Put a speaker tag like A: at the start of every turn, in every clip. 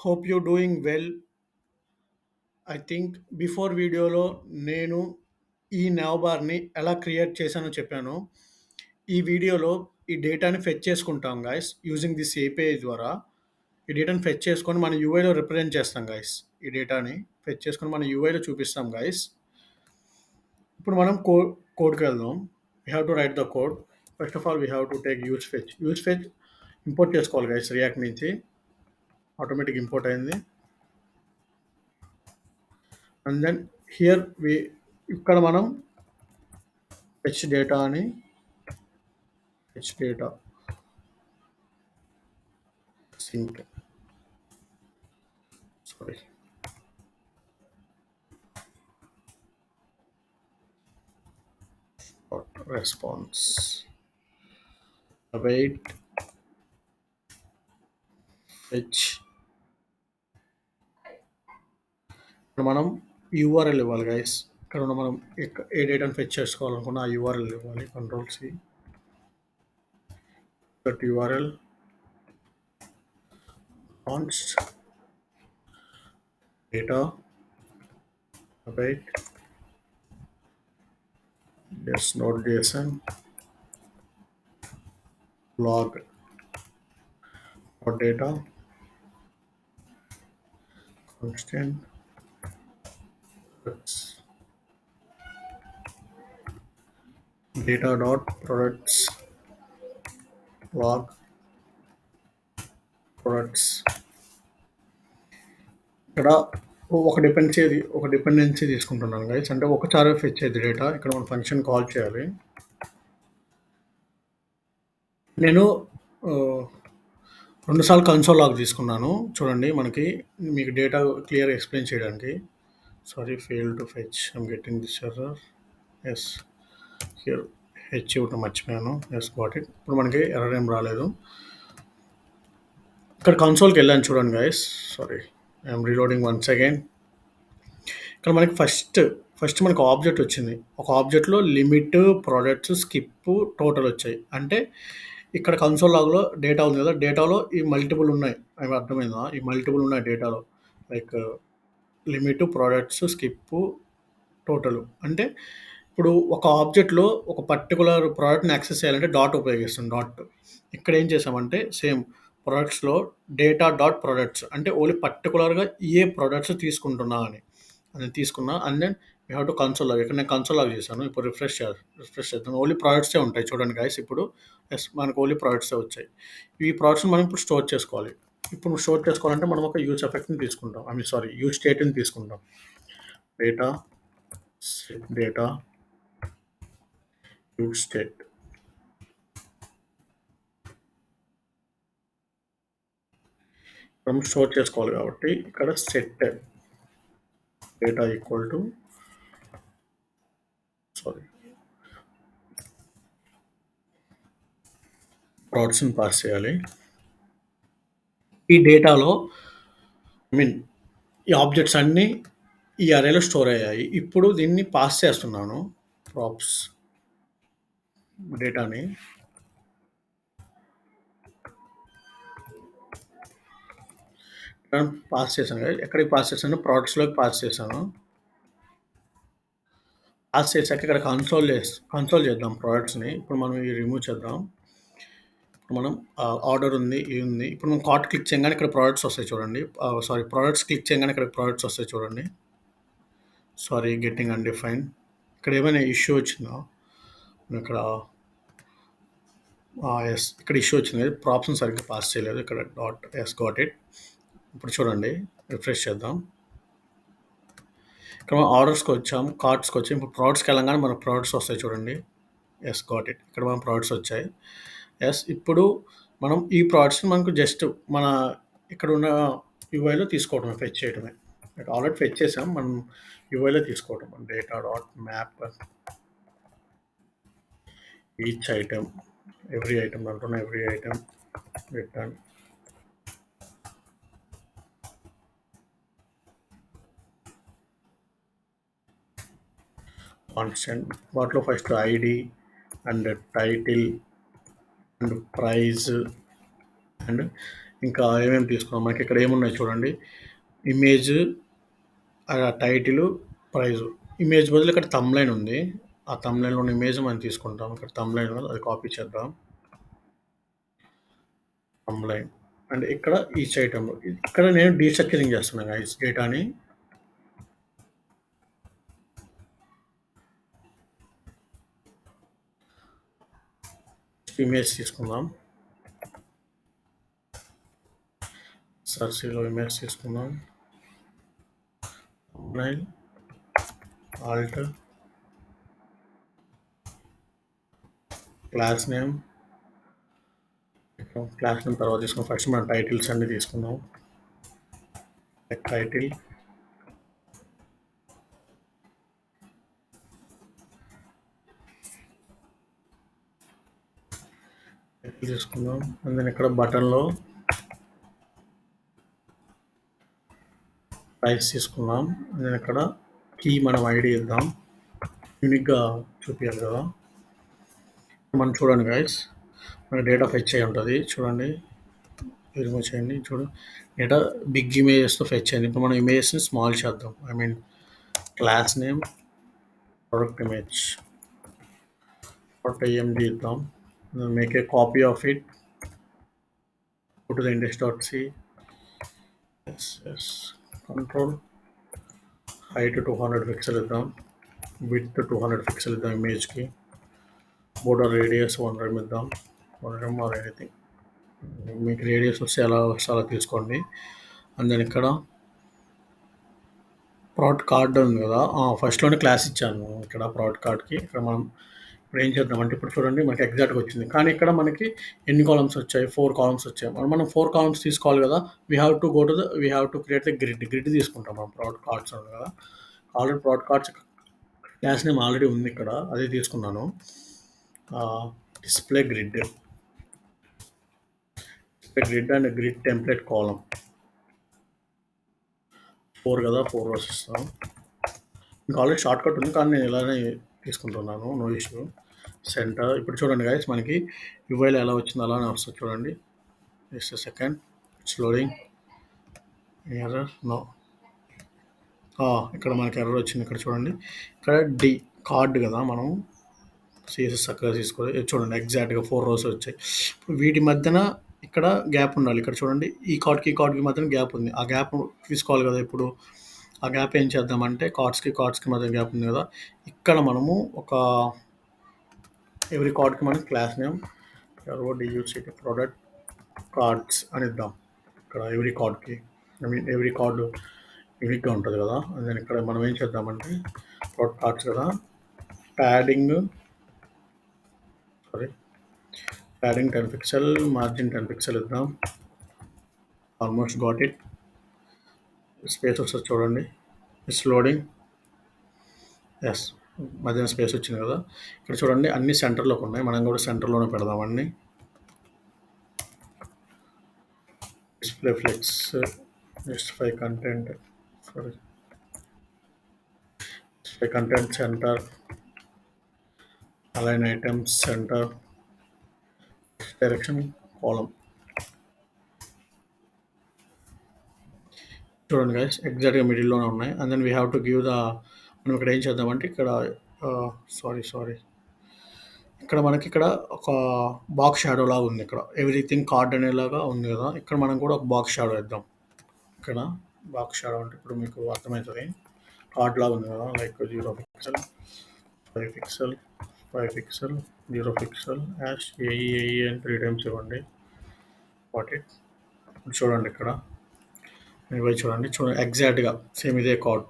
A: Hope you're doing well. I think before వీడియోలో నేను ఈ నవబార్ని ఎలా క్రియేట్ చేశానో చెప్పాను. ఈ వీడియోలో ఈ డేటాని ఫెచ్ చేసుకుంటాం గైస్ యూజింగ్ దిస్ ఏపీఐ ద్వారా. ఈ డేటాని ఫెచ్ చేసుకొని మన యూఐలో రిప్రజెంట్ చేస్తాం గైస్. ఈ డేటాని ఫెచ్ చేసుకొని మన యూఐలో చూపిస్తాం గైస్. ఇప్పుడు మనం కోడ్కి వెళ్దాం. We have to write the code. First of all we have to take use fetch. Use fetch import చేసుకోవాలి గైస్. రియాక్ట్ నుంచి ఆటోమేటిక్ ఇంపోర్ట్ అయింది. అండ్ దెన్ హియర్ ఇక్కడ మనం ఫెచ్ డేటా అని fetch data sync sorry response await fetch. ఇక్కడ మనం URL ఇవ్వాలి guys. ఇక్కడ మనం ఏ డేటాను ఫెచ్ చేసుకోవాలనుకున్నా ఆ యూఆర్ఎల్ ఇవ్వాలి. Control C that URL const data await yes node.json log data constant data dot products log products. ఇక్కడ ఒక డిపెండెన్సీ తీసుకుంటున్నాను గైస్. అంటే ఒకసారి ఫెచ్ అయ్యేది డేటా. ఇక్కడ మనం ఫంక్షన్ కాల్ చేయాలి. నేను 2 సార్లు కన్సోల్ లాగ్ తీసుకున్నాను. చూడండి మనకి మీకు డేటా క్లియర్ ఎక్స్ప్లెయిన్ చేయడానికి. Sorry fail to fetch I'm getting this error. Yes here H ఇవ్వటం మర్చిపోయాను. Yes got it. ఇప్పుడు మనకి ఎర్రర్ ఏం రాలేదు. ఇక్కడ కన్సోల్కి వెళ్ళాను చూడండి గైస్. Sorry I'm reloading once again. ఇక్కడ మనకి ఫస్ట్ మనకు ఆబ్జెక్ట్ వచ్చింది. ఒక ఆబ్జెక్ట్లో లిమిట్, ప్రోడక్ట్స్, స్కిప్, టోటల్ వచ్చాయి. అంటే ఇక్కడ కన్సోల్ లాగ్లో డేటా ఉంది కదా, డేటాలో ఈ మల్టిపుల్ ఉన్నాయి. అవి అర్థమైందా? ఈ మల్టిపుల్ ఉన్నాయి డేటాలో. Like limit, products, skip, total. అంటే ఇప్పుడు ఒక ఆబ్జెక్ట్లో ఒక పర్టికులర్ ప్రోడక్ట్ని యాక్సెస్ చేయాలంటే డాట్ ఉపయోగిస్తాం. డాట్ ఇక్కడ ఏం చేసామంటే సేమ్ ప్రొడక్ట్స్లో డేటా డాట్ ప్రొడక్ట్స్ అంటే ఓన్లీ పర్టికులర్గా ఏ ప్రొడక్ట్స్ తీసుకుంటున్నా అని తీసుకున్నా. And then we have to console log. ఇక్కడ నేను కన్సోల్ లాగ్ చేశాను. ఇప్పుడు రిఫ్రెష్ చేద్దాం. ఓన్లీ ప్రోడక్ట్సే ఉంటాయి చూడండి గైస్. ఇప్పుడు ఎస్ మనకు ఓన్లీ ప్రోడక్ట్సే వచ్చాయి. ఈ ప్రోడక్ట్స్ని మనం ఇప్పుడు స్టోర్ చేసుకోవాలి. ఇప్పుడు స్టోర్ చేసుకోవాలంటే మనం ఒక యూజ్ ఎఫెక్ట్ని తీసుకుంటాం. యూజ్ స్టేట్ని తీసుకుంటాం. Data use state. మనం స్టోర్ చేసుకోవాలి కాబట్టి ఇక్కడ సెట్ డేటా ఈక్వల్ టు ప్రోడక్ట్స్ని పాస్ చేయాలి. ఈ డేటాలో ఈ ఆబ్జెక్ట్స్ అన్నీ ఈ అరేలో స్టోర్ అయ్యాయి. ఇప్పుడు దీన్ని పాస్ చేస్తున్నాను. ప్రాప్స్ డేటాని పాస్ చేశాను. ఎక్కడికి పాస్ చేశాను? ప్రోడక్ట్స్లోకి పాస్ చేశాను. పాస్ చేశాక ఇక్కడ కన్సోల్ చేద్దాం ప్రోడక్ట్స్ని. ఇప్పుడు మనం ఇది రిమూవ్ చేద్దాం. ఇప్పుడు మనం ఆర్డర్ ఉంది, ఇది ఉంది. ఇప్పుడు మనం కార్ట్ క్లిక్ చేయగానే ఇక్కడ ప్రోడక్ట్స్ వస్తాయి చూడండి. ప్రోడక్ట్స్ క్లిక్ చేయగానే ఇక్కడ ప్రోడక్ట్స్ వస్తాయి చూడండి. Sorry getting undefined. ఇక్కడ ఏమైనా ఇష్యూ వచ్చిందో ఇక్కడ ఎస్ ఇక్కడ ఇష్యూ వచ్చింది. ప్రాప్స్ని సరిగ్గా పాస్ చేయలేదు. ఇక్కడ డాట్ ఎస్ గాట్ ఇట్. ఇప్పుడు చూడండి రిఫ్రెష్ చేద్దాం. ఇక్కడ మనం ఆర్డర్స్కి వచ్చాం, కార్ట్స్కి వచ్చాం. ఇప్పుడు ప్రోడక్ట్స్కి వెళ్ళగానే మనకు ప్రోడక్ట్స్ వస్తాయి చూడండి. Yes got it. ఇక్కడ మన ప్రోడక్ట్స్ వచ్చాయి. ఎస్ ఇప్పుడు మనం ఈ ప్రోడక్ట్స్ని మనకు జస్ట్ మన ఇక్కడ ఉన్న యూఐలో తీసుకోవడమే, ఫెచ్ చేయడమే. ఆల్రెడీ ఫెచ్ చేసాం, మనం యూఐలో తీసుకోవడం. Data dot map each item every item అంటున్నా ఎవ్రీ ఐటమ్ రిటర్న్ కాన్స్టెంట్. వాటిలో first ID and title and price and ఇంకా ఏమేమి తీసుకున్నాం మనకి ఇక్కడ ఏమున్నాయి చూడండి. Image, title, praise. ఇమేజ్ బదులు ఇక్కడ థంబ్‌నెయిల్ ఉంది. ఆ థంబ్‌నెయిల్‌లో ఉన్న ఇమేజ్ మనం తీసుకుంటాం. ఇక్కడ థంబ్‌నెయిల్ ఉంది, అది కాపీ చేద్దాం. థంబ్‌నెయిల్ అండ్ ఇక్కడ ఈచ్ ఐటెమ్ ఇక్కడ నేను డీస్ట్రక్చరింగ్ చేస్తున్నాను గైస్ డేటాని. ఇమేజ్ తీసుకుందాం. సర్చ్లో ఇమేజ్ తీసుకుందాం. Thumbnail, Alt, class name. Class name తర్వాత తీసుకున్నాం. ఫస్ట్ మనం టైటిల్స్ అన్ని తీసుకుందాం. టైటిల్, తీసుకుందాం. అండ్ దెన్ ఇక్కడ బటన్లో ప్రైస్ తీసుకుందాం. అండ్ దెన్ ఇక్కడ కీ మనం ఐడి ఇద్దాం, యూనిక్గా చూపించాలి కదా. మనం చూడండి గైస్, మన డేటా ఫెచ్ అయి ఉంటుంది చూడండి. రిమూవ్ చేయండి. డేటా బిగ్ ఇమేజెస్తో ఫెచ్ అయింది. ఇప్పుడు మనం ఇమేజెస్ని స్మాల్ చేద్దాం. I mean class name, product image, .img ఇద్దాం. Make a copy of it, go to the index.c. yes, control height 200 pixel ఇద్దాం, width 200 pixel ఇద్దాం ఇమేజ్కి, border radius 1 mm ఇద్దాం, 1 mm or anything. మీకు radius వస్తే ఎలా వస్తే అలా తీసుకోండి. అండ్ దెన్ ఇక్కడ ప్రోడక్ట్ కార్డ్ ఉంది కదా, ఫస్ట్లోనే క్లాస్ ఇచ్చాను ఇక్కడ ప్రోడక్ట్ కార్డ్కి. ఇక్కడ మనం ఇప్పుడు ఏం చేద్దామంటే ఇప్పుడు చూడండి మనకి ఎగ్జాక్ట్గా వచ్చింది. కానీ ఇక్కడ మనకి ఎన్ని కాలమ్స్ వచ్చాయి? 4 కాలమ్స్ వచ్చాయి. మనం 4 కాలమ్స్ తీసుకోవాలి కదా. We have to create the grid తీసుకుంటాం. మనం ప్రోడక్ట్ కార్డ్స్ ఉంది కదా, already product cards class name already ఉంది ఇక్కడ, అదే తీసుకున్నాను. Display grid and grid template column 4 కదా, 4 rows ఇస్తాం. ఇంకా ఆల్రెడీ షార్ట్ కట్ ఉంది కానీ నేను ఇలానే తీసుకుంటున్నాను, నో ఇష్యూ. సెంటర్. ఇప్పుడు చూడండి గైస్ మనకి యూఐలో ఎలా వచ్చిందో అలానే వస్తుంది చూడండి. Just second, it's loading. Error no. ఇక్కడ మనకి ఎర్రర్ వచ్చింది. ఇక్కడ చూడండి, ఇక్కడ డి కార్డ్ కదా, మనం సిఎస్ఎస్ చక్కగా తీసుకోవాలి. చూడండి ఎగ్జాక్ట్గా 4 rows వచ్చాయి. ఇప్పుడు వీటి మధ్యన ఇక్కడ గ్యాప్ ఉండాలి. ఇక్కడ చూడండి ఈ కార్డ్కి మధ్యన గ్యాప్ ఉంది. ఆ గ్యాప్ తీసుకోవాలి కదా. ఇప్పుడు ఆ గ్యాప్ ఏం చేద్దామంటే కార్డ్స్కి మధ్య గ్యాప్ ఉంది కదా, ఇక్కడ మనము ఒక ఎవ్రీ కార్డ్కి మనం క్లాస్ నేమ్ డియూసిటీ ప్రోడక్ట్ కార్డ్స్ అని ఇద్దాం. ఇక్కడ ఎవ్రీ కార్డ్కి, ఐ మీన్ ఎవ్రీ కార్డు యూనిక్గా ఉంటుంది కదా. అండ్ ఇక్కడ మనం ఏం చేద్దామంటే ప్రోడక్ట్ కార్డ్స్ కదా, ప్యాడింగ్ 10 pixel, మార్జిన్ 10 pixel ఇద్దాం. Almost got it. స్పేస్ వస్తుంది చూడండి, ఇట్స్ లోడింగ్. ఎస్, మధ్యన స్పేస్ వచ్చింది కదా. ఇక్కడ చూడండి అన్ని సెంటర్లోకి ఉన్నాయి, మనం కూడా సెంటర్లోనే పెడదాం అన్ని. Display flex, justify content, display content center, align items center, direction column. చూడండి గైస్ ఎగ్జాక్ట్గా మిడిల్లోనే ఉన్నాయి. And then we have to give the, మనం ఇక్కడ ఏం చేద్దామంటే ఇక్కడ సారీ ఇక్కడ మనకి ఇక్కడ ఒక బాక్స్ షాడో లాగా ఉంది. ఇక్కడ ఎవ్రీథింగ్ కార్డ్ అనేలాగా ఉంది కదా, ఇక్కడ మనం కూడా ఒక బాక్స్ షాడో ఇద్దాం. ఇక్కడ బాక్స్ షాడో అంటే ఇప్పుడు మీకు అర్థమవుతుంది, కార్డ్ లాగా ఉంది కదా, like 0 pixel, 5 pixel, 5 pixel, 0 pixel, hash AE అని 3 times ఇవ్వండి. What it. చూడండి ఇక్కడ ఇవి చూడండి ఎగ్జాక్ట్గా సేమ్ ఇదే కార్డ్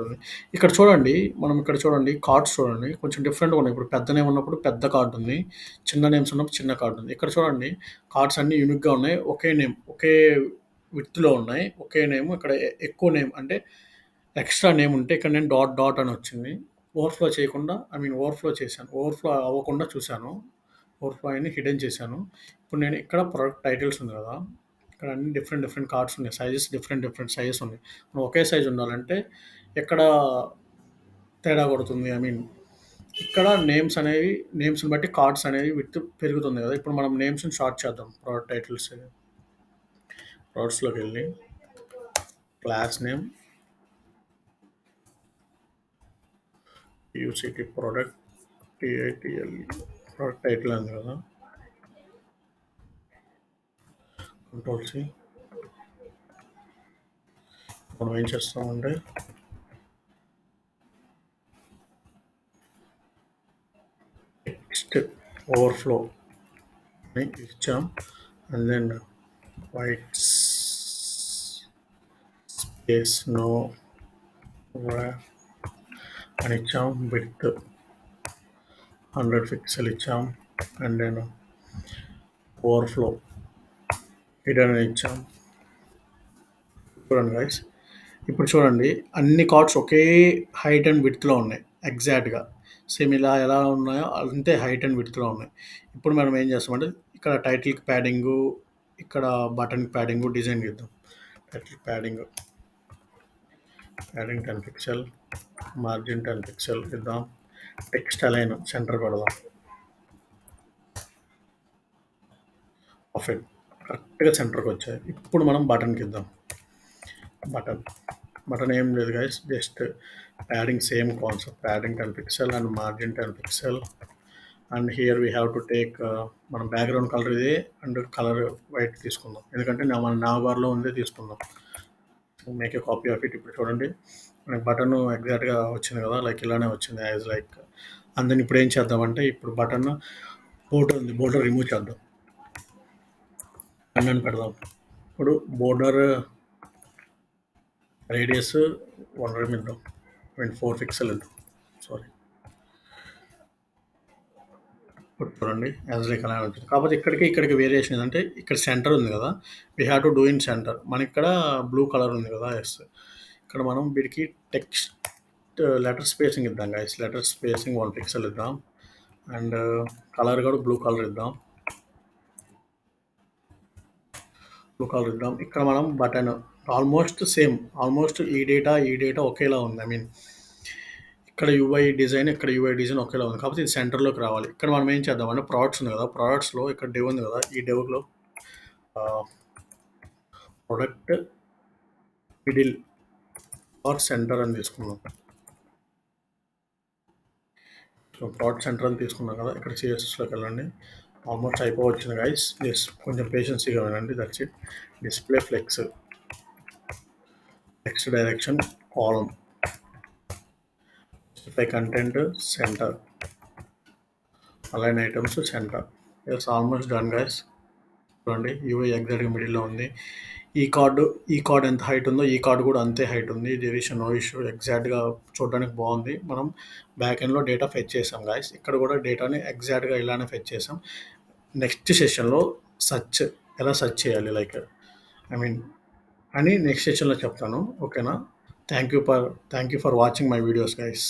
A: ఉంది. ఇక్కడ చూడండి, మనం ఇక్కడ చూడండి కార్డ్స్ చూడండి కొంచెం డిఫరెంట్గా ఉన్నాయి. ఇప్పుడు పెద్ద నేమ్ ఉన్నప్పుడు పెద్ద కార్డు ఉంది, చిన్న నేమ్స్ ఉన్నప్పుడు చిన్న కార్డు ఉంది. ఇక్కడ చూడండి కార్డ్స్ అన్నీ యూనిక్గా ఉన్నాయి, ఒకే నేమ్ ఒకే విత్లో ఉన్నాయి, ఒకే నేమ్. ఇక్కడ ఎక్కువ నేమ్ అంటే ఎక్స్ట్రా నేమ్ ఉంటే ఇక్కడ నేను డాట్ అని వచ్చింది. ఓవర్ఫ్లో చేయకుండా, ఐ మీన్ ఓవర్ఫ్లో చేశాను, ఓవర్ఫ్లో అవ్వకుండా చూశాను, ఓవర్ఫ్లో అయినా హిడెన్ చేశాను. ఇప్పుడు నేను ఇక్కడ ప్రొడక్ట్ టైటిల్స్ ఉంది కదా, ఇక్కడ అన్ని డిఫరెంట్ కార్డ్స్ ఉన్నాయి, సైజెస్ డిఫరెంట్ సైజెస్ ఉన్నాయి. మనం ఒకే సైజ్ ఉండాలంటే ఎక్కడ తేడా కొడుతుంది? ఐ మీన్ ఇక్కడ నేమ్స్ని బట్టి కార్డ్స్ అనేవి విత్ పెరుగుతుంది కదా. ఇప్పుడు మనం నేమ్స్ని షార్ట్ చేద్దాం ప్రోడక్ట్ టైటిల్స్. ప్రోడక్ట్స్లోకి వెళ్ళి క్లాస్ నేమ్ యూసిటీ ప్రోడక్ట్ టిఐటిఎల్ ప్రోడక్ట్ టైటిల్ ఉంది కదా, కంట్రోల్ సి. మనం ఏం చేస్తామంటే టెక్స్ట్ ఓవర్ఫ్లో అని ఇచ్చాం. And then white space no అని ఇచ్చాం. విత్ 100 పిక్సెల్ ఇచ్చాం. అండ్ దెన్ ఓవర్ఫ్లో హిడెన్ అని ఇచ్చాం. చూడండి గైస్, ఇప్పుడు చూడండి అన్ని కార్డ్స్ ఒకే హైట్ అండ్ విడ్త్లో ఉన్నాయి ఎగ్జాక్ట్గా. సేమ్ ఇలా ఎలా ఉన్నాయో అంతే హైట్ అండ్ విడ్త్లో ఉన్నాయి. ఇప్పుడు మనం ఏం చేస్తామంటే ఇక్కడ టైటిల్కి ప్యాడింగు, ఇక్కడ బటన్కి ప్యాడింగు డిజైన్ ఇద్దాం. Title padding 10 pixel, margin 10 pixel ఇద్దాం. టెక్స్ట్ అలైన్ సెంటర్ పెడదాం. పర్ఫెక్ట్, కరెక్ట్గా సెంటర్కి వచ్చాయి. ఇప్పుడు మనం బటన్కి ఇద్దాం. బటన్ ఏం లేదు guys, just padding same concept. Padding 10 pixel and margin 10 pixel. And here we have to take మనం బ్యాక్గ్రౌండ్ కలర్ ఇదే అండ్ కలర్ వైట్ తీసుకుందాం, ఎందుకంటే మన నావబార్లో ఉందే తీసుకుందాం. Make a copy of it. ఇప్పుడు చూడండి మనకి బటన్ ఎగ్జాక్ట్గా వచ్చింది కదా, లైక్ ఇలానే వచ్చింది యాజ్ లైక్. అందుని ఇప్పుడు ఏం చేద్దామంటే ఇప్పుడు బటన్ బోర్డర్ ఉంది, బోర్డర్ రిమూవ్ చేద్దాం. అన్నని పెడదాం. ఇప్పుడు బోర్డర్ రేడియస్ 100 ఇద్దాం. 4 పిక్సెల్ ఇద్దాం. సారీ, ఇప్పుడు చూడండి యాజ్ లైక్ అలా ఉంటుంది. కాకపోతే ఇక్కడికి వేరియేషన్ ఏంటంటే ఇక్కడ సెంటర్ ఉంది కదా, we have to do in centre. మన ఇక్కడ బ్లూ కలర్ ఉంది కదా, ఎస్. ఇక్కడ మనం వీటికి టెక్స్ట్ లెటర్ స్పేసింగ్ ఇద్దాం గైస్. లెటర్ స్పేసింగ్ 1 పిక్సెల్ ఇద్దాం. అండ్ కలర్ కూడా బ్లూ కలర్ ఇద్దాం. ఇక్కడ మనం బటన్ ఆల్మోస్ట్ సేమ్, ఆల్మోస్ట్ ఈ డేటా ఒకేలా ఉంది. ఐ మీన్ ఇక్కడ యూఐ డిజైన్ ఒకేలా ఉంది, కాకపోతే ఇది సెంటర్లోకి రావాలి. ఇక్కడ మనం ఏం చేద్దాం అంటే ప్రోడక్ట్స్ ఉంది కదా, ప్రోడక్ట్స్లో ఇక్కడ డెవ్ ఉంది కదా, ఈ డెవ్లో ప్రొడక్ట్ మిడిల్ ఆర్ సెంటర్ అని తీసుకుందాం. సో ప్రోడక్ట్ సెంటర్ అని తీసుకున్నాం కదా, ఇక్కడ సిఎస్ఎస్లోకి వెళ్ళండి. ఆల్మోస్ట్ అయిపోవచ్చింది గైస్, జస్ట్ కొంచెం పేషెన్సీగా వినండి, that's it. Display flex, text direction column, justify content center, align items center. It's almost done guys. చూడండి యూఐ ఎగ్జాక్ట్గా మిడిల్లో ఉంది. ఈ కార్డు ఎంత హైట్ ఉందో ఈ కార్డు కూడా అంతే హైట్ ఉంది. దేర్ ఇస్ నో ఇష్యూ, ఎగ్జాక్ట్గా చూడడానికి బాగుంది. మనం బ్యాక్ ఎండ్లో డేటా ఫెచ్ చేసాం గైస్. ఇక్కడ కూడా డేటాని ఎగ్జాక్ట్గా ఇలానే ఫెచ్ చేసాం. నెక్స్ట్ సెషన్లో ఎలా సెర్చ్ చేయాలి లైక్ ఐ మీన్ అని నెక్స్ట్ సెషన్లో చెప్తాను, ఓకేనా? Thank you for watching my videos guys.